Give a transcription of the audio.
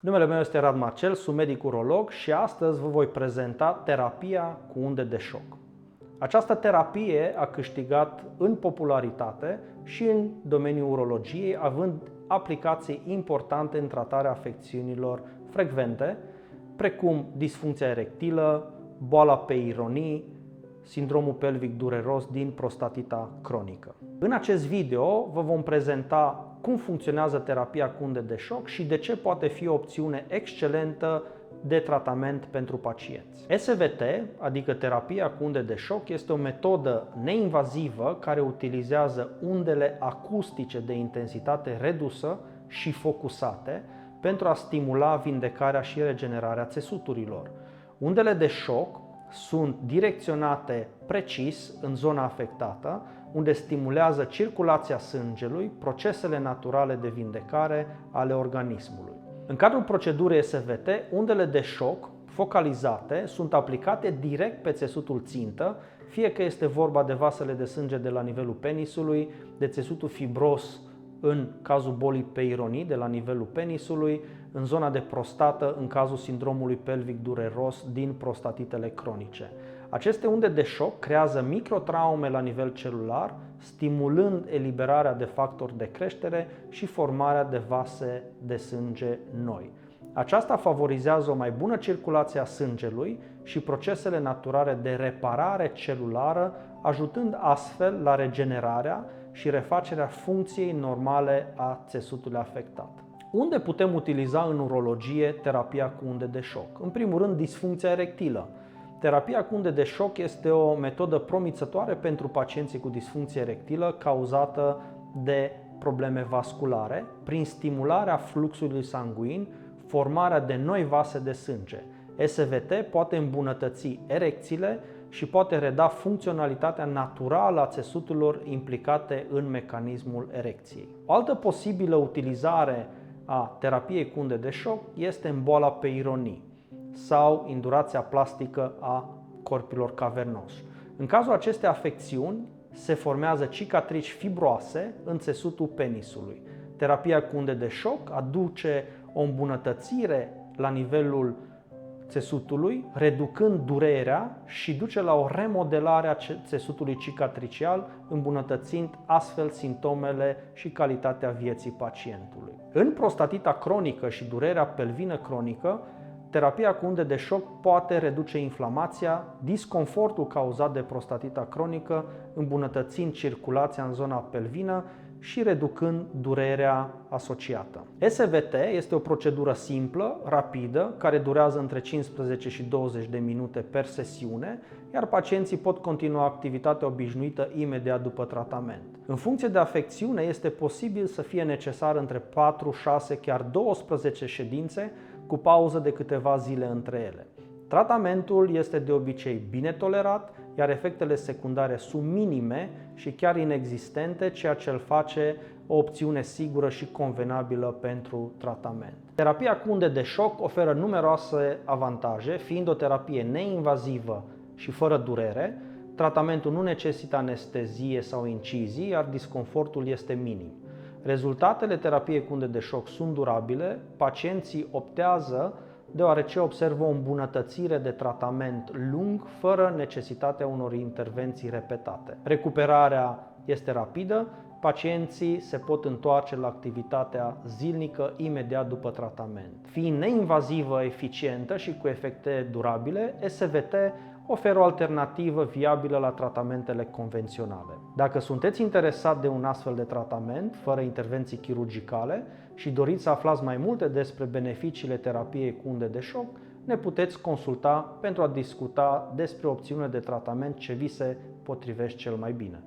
Numele meu este Rad Marcel, sunt medic urolog și astăzi vă voi prezenta terapia cu unde de șoc. Această terapie a câștigat în popularitate și în domeniul urologiei, având aplicații importante în tratarea afecțiunilor frecvente, precum disfuncția erectilă, boala peironii, sindromul pelvic dureros din prostatita cronică. În acest video vă vom prezenta cum funcționează terapia cu unde de șoc și de ce poate fi o opțiune excelentă de tratament pentru pacienți. SVT, adică terapia cu unde de șoc, este o metodă neinvazivă care utilizează undele acustice de intensitate redusă și focusate pentru a stimula vindecarea și regenerarea țesuturilor. Undele de șoc sunt direcționate precis în zona afectată, unde stimulează circulația sângelui, procesele naturale de vindecare ale organismului. În cadrul procedurii SVT, undele de șoc focalizate sunt aplicate direct pe țesutul țintă, fie că este vorba de vasele de sânge de la nivelul penisului, de țesutul fibros în cazul bolii peironii de la nivelul penisului, în zona de prostată în cazul sindromului pelvic dureros din prostatitele cronice. Aceste unde de șoc creează microtraume la nivel celular, stimulând eliberarea de factori de creștere și formarea de vase de sânge noi. Aceasta favorizează o mai bună circulație a sângelui și procesele naturale de reparare celulară, ajutând astfel la regenerarea și refacerea funcției normale a țesutului afectat. Unde putem utiliza în urologie terapia cu unde de șoc? În primul rând, disfuncția erectilă. Terapia cu unde de șoc este o metodă promițătoare pentru pacienții cu disfuncție erectilă cauzată de probleme vasculare, prin stimularea fluxului sanguin, formarea de noi vase de sânge. SVT poate îmbunătăți erecțiile și poate reda funcționalitatea naturală a țesuturilor implicate în mecanismul erecției. O altă posibilă utilizare a terapiei cu unde de șoc este în boala peironii sau indurația plastică a corpilor cavernoși. În cazul acestei afecțiuni se formează cicatrici fibroase în țesutul penisului. Terapia cu unde de șoc aduce o îmbunătățire la nivelul țesutului, reducând durerea și duce la o remodelare a țesutului cicatricial, îmbunătățind astfel simptomele și calitatea vieții pacientului. În prostatita cronică și durerea pelvină cronică, terapia cu unde de șoc poate reduce inflamația, disconfortul cauzat de prostatita cronică, îmbunătățind circulația în zona pelvină și reducând durerea asociată. SVT este o procedură simplă, rapidă, care durează între 15 și 20 de minute per sesiune, iar pacienții pot continua activitatea obișnuită imediat după tratament. În funcție de afecțiune, este posibil să fie necesar între 4, 6, chiar 12 ședințe, cu pauză de câteva zile între ele. Tratamentul este de obicei bine tolerat, iar efectele secundare sunt minime și chiar inexistente, ceea ce îl face o opțiune sigură și convenabilă pentru tratament. Terapia cu unde de șoc oferă numeroase avantaje, fiind o terapie neinvazivă și fără durere. Tratamentul nu necesită anestezie sau incizii, iar disconfortul este minim. Rezultatele terapiei cu unde de șoc sunt durabile, pacienții optează deoarece observă o îmbunătățire de tratament lung, fără necesitatea unor intervenții repetate. Recuperarea este rapidă, pacienții se pot întoarce la activitatea zilnică imediat după tratament. Fiind neinvazivă, eficientă și cu efecte durabile, SVT oferă o alternativă viabilă la tratamentele convenționale. Dacă sunteți interesat de un astfel de tratament, fără intervenții chirurgicale, și doriți să aflați mai multe despre beneficiile terapiei cu unde de șoc, ne puteți consulta pentru a discuta despre opțiunile de tratament ce vi se potrivește cel mai bine.